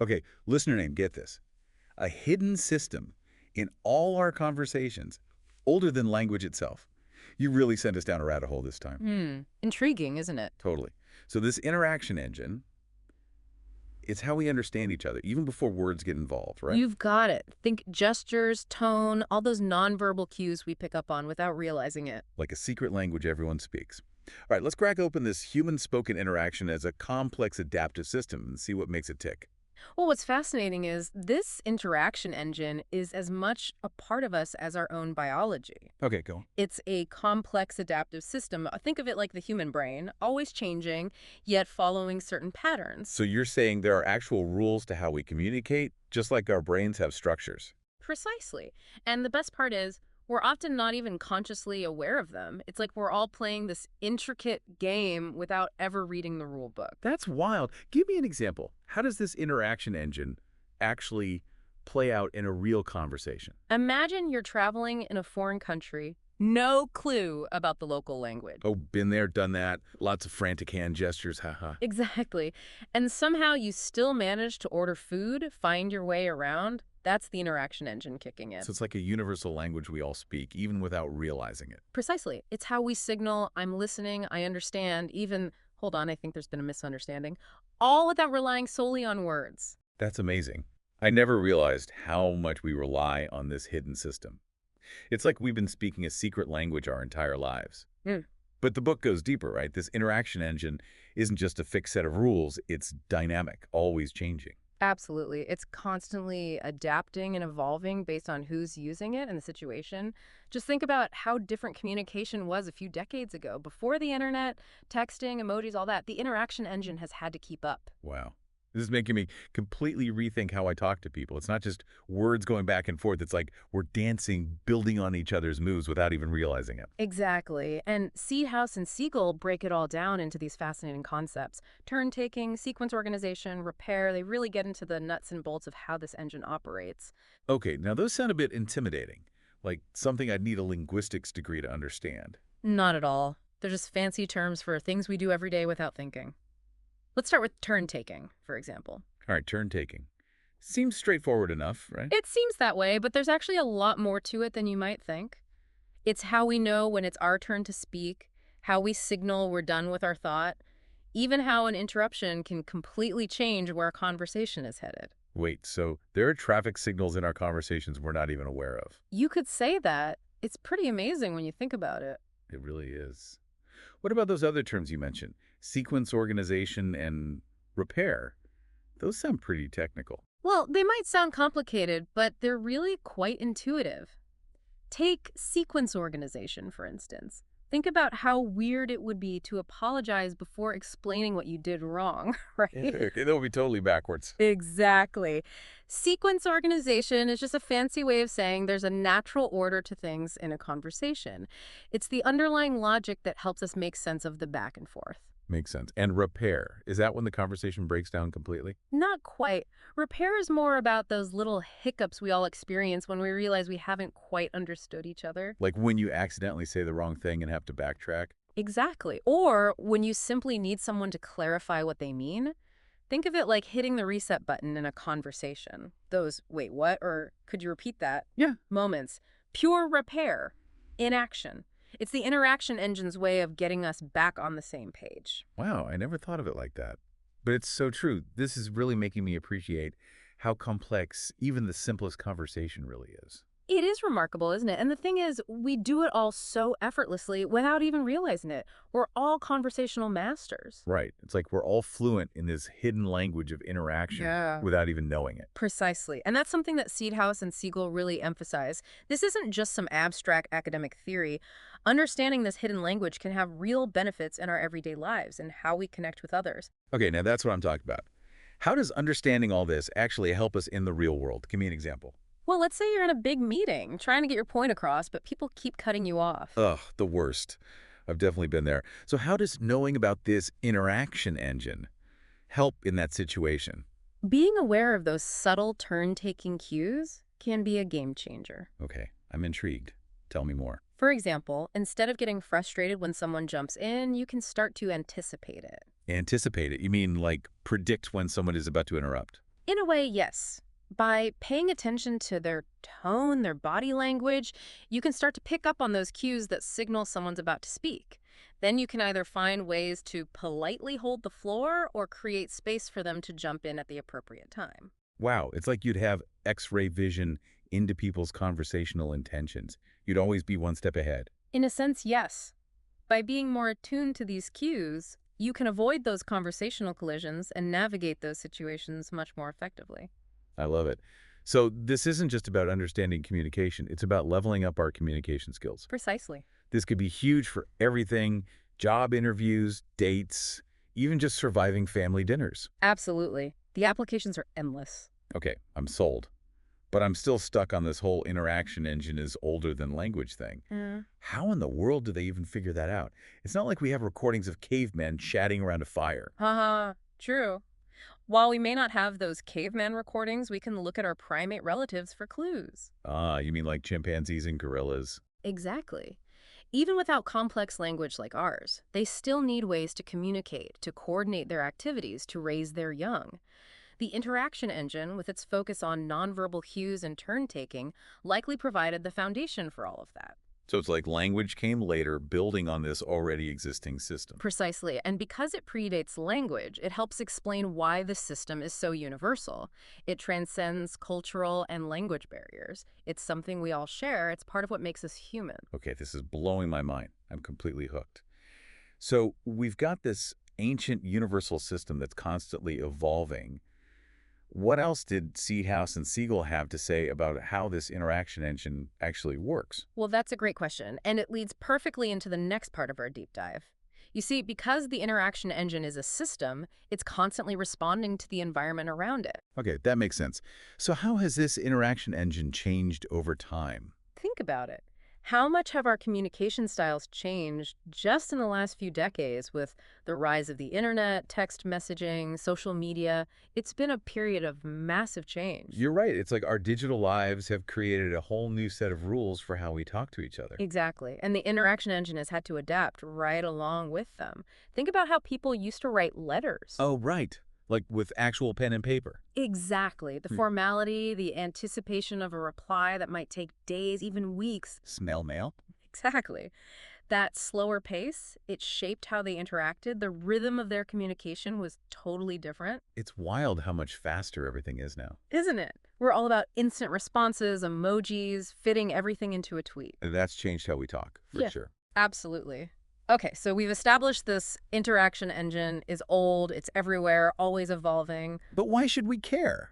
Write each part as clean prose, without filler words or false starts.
Okay, listener name, get this. A hidden system in all our conversations, older than language itself. You really sent us down a rabbit hole this time. Intriguing, isn't it? Totally. So this interaction engine, it's how we understand each other, even before words get involved, right? You've got it. Think gestures, tone, all those nonverbal cues we pick up on without realizing it. Like a secret language everyone speaks. All right, let's crack open this human-spoken interaction as a complex adaptive system and see what makes it tick. Well, what's fascinating is this interaction engine is as much a part of us as our own biology. Okay, go. It's a complex adaptive system. Think of it like the human brain, always changing, yet following certain patterns. So you're saying there are actual rules to how we communicate, just like our brains have structures? Precisely. And the best part is, we're often not even consciously aware of them. It's like we're all playing this intricate game without ever reading the rule book. That's wild. Give me an example. How does this interaction engine actually play out in a real conversation? Imagine you're traveling in a foreign country, no clue about the local language. Oh, been there, done that. Lots of frantic hand gestures, haha. Exactly. And somehow you still manage to order food, find your way around. That's the interaction engine kicking in. So it's like a universal language we all speak, even without realizing it. Precisely. It's how we signal, I'm listening, I understand, even, hold on, I think there's been a misunderstanding, all without relying solely on words. That's amazing. I never realized how much we rely on this hidden system. It's like we've been speaking a secret language our entire lives. Mm. But the book goes deeper, right? This interaction engine isn't just a fixed set of rules. It's dynamic, always changing. Absolutely. It's constantly adapting and evolving based on who's using it and the situation. Just think about how different communication was a few decades ago. Before the internet, texting, emojis, all that, the interaction engine has had to keep up. Wow. This is making me completely rethink how I talk to people. It's not just words going back and forth. It's like we're dancing, building on each other's moves without even realizing it. Exactly. And Seedhouse and Siegel break it all down into these fascinating concepts. Turn-taking, sequence organization, repair, they really get into the nuts and bolts of how this engine operates. Okay, now those sound a bit intimidating, like something I'd need a linguistics degree to understand. Not at all. They're just fancy terms for things we do every day without thinking. Let's start with turn-taking, for example. All right, turn taking. Seems straightforward enough, right? It seems that way, but there's actually a lot more to it than you might think. It's how we know when it's our turn to speak, how we signal we're done with our thought, even how an interruption can completely change where a conversation is headed. Wait, so there are traffic signals in our conversations we're not even aware of. You could say that. It's pretty amazing when you think about it. It really is. What about those other terms you mentioned? Sequence organization and repair. Those sound pretty technical. Well, they might sound complicated, but they're really quite intuitive. Take sequence organization, for instance. Think about how weird it would be to apologize before explaining what you did wrong, right? That would be totally backwards. Exactly. Sequence organization is just a fancy way of saying there's a natural order to things in a conversation. It's the underlying logic that helps us make sense of the back and forth. Makes sense. And repair. Is that when the conversation breaks down completely? Not quite. Repair is more about those little hiccups we all experience when we realize we haven't quite understood each other. Like when you accidentally say the wrong thing and have to backtrack? Exactly. Or when you simply need someone to clarify what they mean. Think of it like hitting the reset button in a conversation. Those, wait, what? Or could you repeat that? Yeah. Moments. Pure repair. In action. It's the interaction engine's way of getting us back on the same page. Wow, I never thought of it like that. But it's so true. This is really making me appreciate how complex even the simplest conversation really is. It is remarkable, isn't it? And the thing is, we do it all so effortlessly without even realizing it. We're all conversational masters. Right. It's like we're all fluent in this hidden language of interaction Yeah. without even knowing it. Precisely. And that's something that Seedhouse and Siegel really emphasize. This isn't just some abstract academic theory. Understanding this hidden language can have real benefits in our everyday lives and how we connect with others. Okay, now that's what I'm talking about. How does understanding all this actually help us in the real world? Give me an example. Well, let's say you're in a big meeting trying to get your point across, but people keep cutting you off. Ugh, the worst. I've definitely been there. So how does knowing about this interaction engine help in that situation? Being aware of those subtle turn-taking cues can be a game changer. Okay, I'm intrigued. Tell me more. For example, instead of getting frustrated when someone jumps in, you can start to anticipate it. Anticipate it. You mean like predict when someone is about to interrupt? In a way, yes. By paying attention to their tone, their body language, you can start to pick up on those cues that signal someone's about to speak. Then you can either find ways to politely hold the floor or create space for them to jump in at the appropriate time. Wow, it's like you'd have X-ray vision into people's conversational intentions. You'd always be one step ahead. In a sense, yes. By being more attuned to these cues, you can avoid those conversational collisions and navigate those situations much more effectively. I love it. So this isn't just about understanding communication. It's about leveling up our communication skills. Precisely. This could be huge for everything, job interviews, dates, even just surviving family dinners. Absolutely. The applications are endless. Okay, I'm sold. But I'm still stuck on this whole interaction engine is older than language thing. Yeah. How in the world do they even figure that out? It's not like we have recordings of cavemen chatting around a fire. Haha, true. While we may not have those caveman recordings, we can look at our primate relatives for clues. Ah, you mean like chimpanzees and gorillas? Exactly. Even without complex language like ours, they still need ways to communicate, to coordinate their activities, to raise their young. The interaction engine, with its focus on nonverbal cues and turn-taking, likely provided the foundation for all of that. So it's like language came later, building on this already existing system. Precisely, and because it predates language, it helps explain why the system is so universal. It transcends cultural and language barriers. It's something we all share. It's part of what makes us human. Okay, this is blowing my mind. I'm completely hooked. So we've got this ancient universal system that's constantly evolving. What else did Seedhouse and Siegel have to say about how this interaction engine actually works? Well, that's a great question, and it leads perfectly into the next part of our deep dive. You see, because the interaction engine is a system, it's constantly responding to the environment around it. Okay, that makes sense. So how has this interaction engine changed over time? Think about it. How much have our communication styles changed just in the last few decades with the rise of the internet, text messaging, social media? It's been a period of massive change. You're right. It's like our digital lives have created a whole new set of rules for how we talk to each other. Exactly. And the interaction engine has had to adapt right along with them. Think about how people used to write letters. Oh, right. Like with actual pen and paper. Exactly. The formality, the anticipation of a reply that might take days, even weeks. Snail mail? Exactly. That slower pace, it shaped how they interacted. The rhythm of their communication was totally different. It's wild how much faster everything is now. Isn't it? We're all about instant responses, emojis, fitting everything into a tweet. And that's changed how we talk, for sure. Absolutely. Okay, so we've established this interaction engine is old, it's everywhere, always evolving. But why should we care?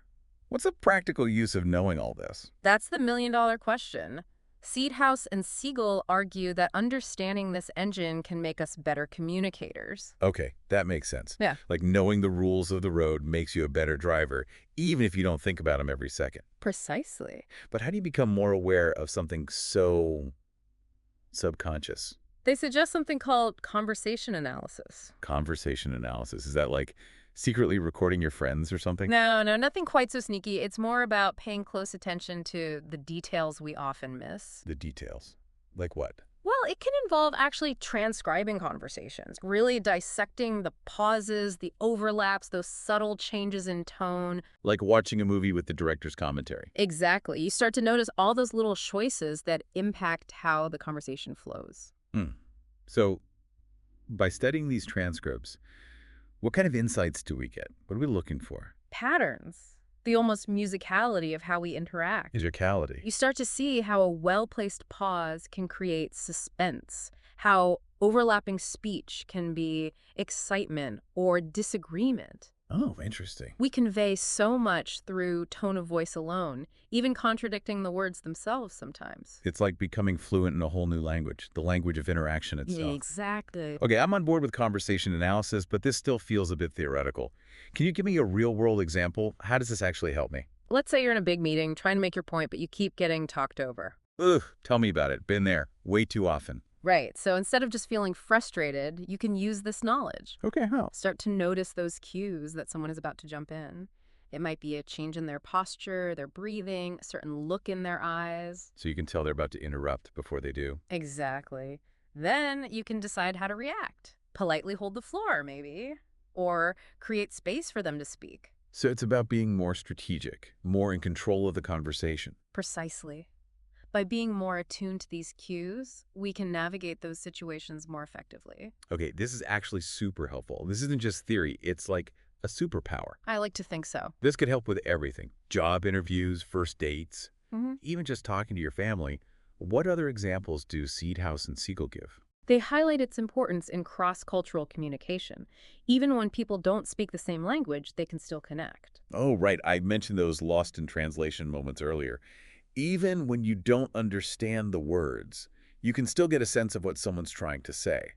What's the practical use of knowing all this? That's the million-dollar question. Seedhouse and Siegel argue that understanding this engine can make us better communicators. Okay, that makes sense. Yeah. Like knowing the rules of the road makes you a better driver, even if you don't think about them every second. Precisely. But how do you become more aware of something so subconscious? They suggest something called conversation analysis. Conversation analysis. Is that like secretly recording your friends or something? No, nothing quite so sneaky. It's more about paying close attention to the details we often miss. The details. Like what? Well, it can involve actually transcribing conversations, really dissecting the pauses, the overlaps, those subtle changes in tone. Like watching a movie with the director's commentary. Exactly. You start to notice all those little choices that impact how the conversation flows. So, by studying these transcripts, what kind of insights do we get? What are we looking for? Patterns, the almost musicality of how we interact. Musicality. You start to see how a well-placed pause can create suspense, how overlapping speech can be excitement or disagreement. Oh, interesting. We convey so much through tone of voice alone, even contradicting the words themselves sometimes. It's like becoming fluent in a whole new language, the language of interaction itself. Exactly. Okay, I'm on board with conversation analysis, but this still feels a bit theoretical. Can you give me a real-world example? How does this actually help me? Let's say you're in a big meeting trying to make your point, but you keep getting talked over. Ugh, tell me about it. Been there. Way too often. Right. So instead of just feeling frustrated, you can use this knowledge. Okay, how? Start to notice those cues that someone is about to jump in. It might be a change in their posture, their breathing, a certain look in their eyes. So you can tell they're about to interrupt before they do. Exactly. Then you can decide how to react. Politely hold the floor, maybe. Or create space for them to speak. So it's about being more strategic, more in control of the conversation. Precisely. By being more attuned to these cues, we can navigate those situations more effectively. Okay, this is actually super helpful. This isn't just theory, it's like a superpower. I like to think so. This could help with everything. Job interviews, first dates, Mhm. even just talking to your family. What other examples do Seedhouse and Siegel give? They highlight its importance in cross-cultural communication. Even when people don't speak the same language, they can still connect. Oh, right. I mentioned those lost in translation moments earlier. Even when you don't understand the words, you can still get a sense of what someone's trying to say.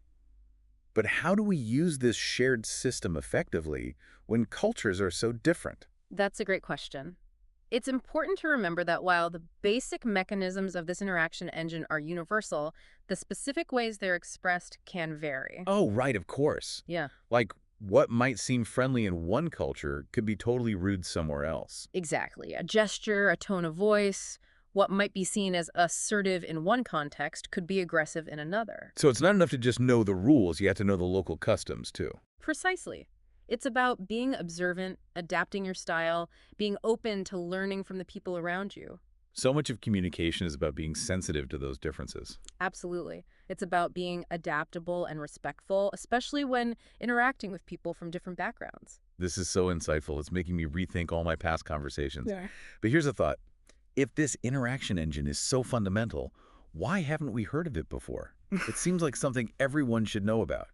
But how do we use this shared system effectively when cultures are so different? That's a great question. It's important to remember that while the basic mechanisms of this interaction engine are universal, the specific ways they're expressed can vary. Oh, right, of course. Yeah, Like, what might seem friendly in one culture could be totally rude somewhere else. exactly. A gesture, a tone of voice, what might be seen as assertive in one context could be aggressive in another. So it's not enough to just know the rules, you have to know the local customs, too. Precisely. It's about being observant, adapting your style, being open to learning from the people around you. So much of communication is about being sensitive to those differences. Absolutely. It's about being adaptable and respectful, especially when interacting with people from different backgrounds. This is so insightful. It's making me rethink all my past conversations. Yeah. But here's a thought. If this interaction engine is so fundamental, why haven't we heard of it before? It seems like something everyone should know about.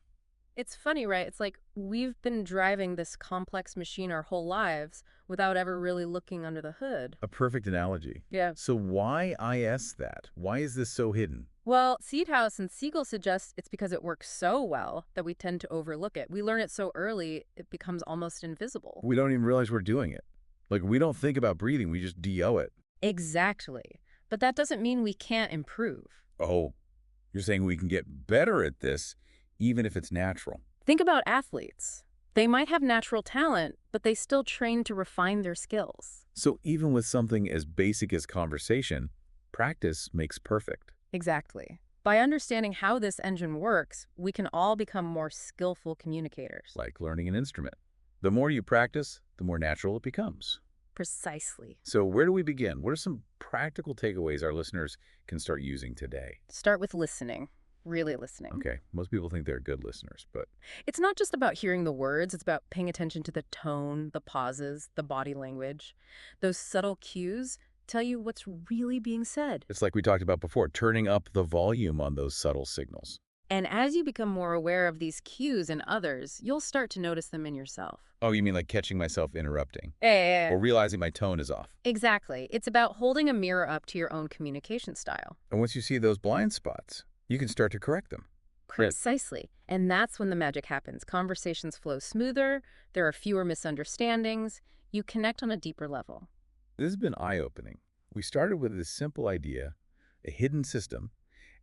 It's funny, right? It's like we've been driving this complex machine our whole lives without ever really looking under the hood. A perfect analogy. Yeah. So why IS that? Why is this so hidden? Well, Seedhouse and Siegel suggest it's because it works so well that we tend to overlook it. We learn it so early, it becomes almost invisible. We don't even realize we're doing it. Like, we don't think about breathing, we just DO it. Exactly. But that doesn't mean we can't improve. Oh, you're saying we can get better at this even if it's natural. Think about athletes. They might have natural talent, but they still train to refine their skills. So even with something as basic as conversation, practice makes perfect. Exactly. By understanding how this engine works, we can all become more skillful communicators. Like learning an instrument. The more you practice, the more natural it becomes. Precisely. So where do we begin? What are some practical takeaways our listeners can start using today? Start with listening. Really listening. Okay, most people think they're good listeners, but It's not just about hearing the words, it's about paying attention to the tone, the pauses, the body language. Those subtle cues tell you what's really being said. it's like we talked about before, turning up the volume on those subtle signals. And as you become more aware of these cues in others, you'll start to notice them in yourself. Oh, you mean like catching myself interrupting Yeah. or realizing my tone is off? Exactly. It's about holding a mirror up to your own communication style. And once you see those blind spots, you can start to correct them. Precisely. And that's when the magic happens. Conversations flow smoother, there are fewer misunderstandings, you connect on a deeper level. This has been eye-opening. We started with this simple idea, a hidden system,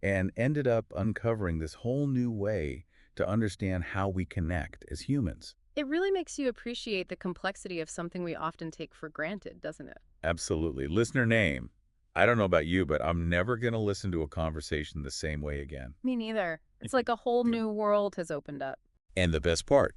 and ended up uncovering this whole new way to understand how we connect as humans. It really makes you appreciate the complexity of something we often take for granted, doesn't it? Absolutely. Listener name. I don't know about you, but I'm never going to listen to a conversation the same way again. Me neither. It's like a whole new world has opened up. And the best part,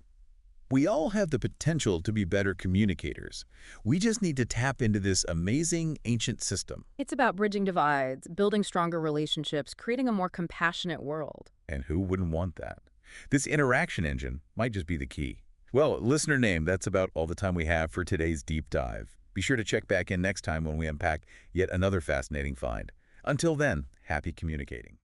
we all have the potential to be better communicators. We just need to tap into this amazing ancient system. It's about bridging divides, building stronger relationships, creating a more compassionate world. And who wouldn't want that? This interaction engine might just be the key. Well, listener name, that's about all the time we have for today's deep dive. Be sure to check back in next time when we unpack yet another fascinating find. Until then, happy communicating.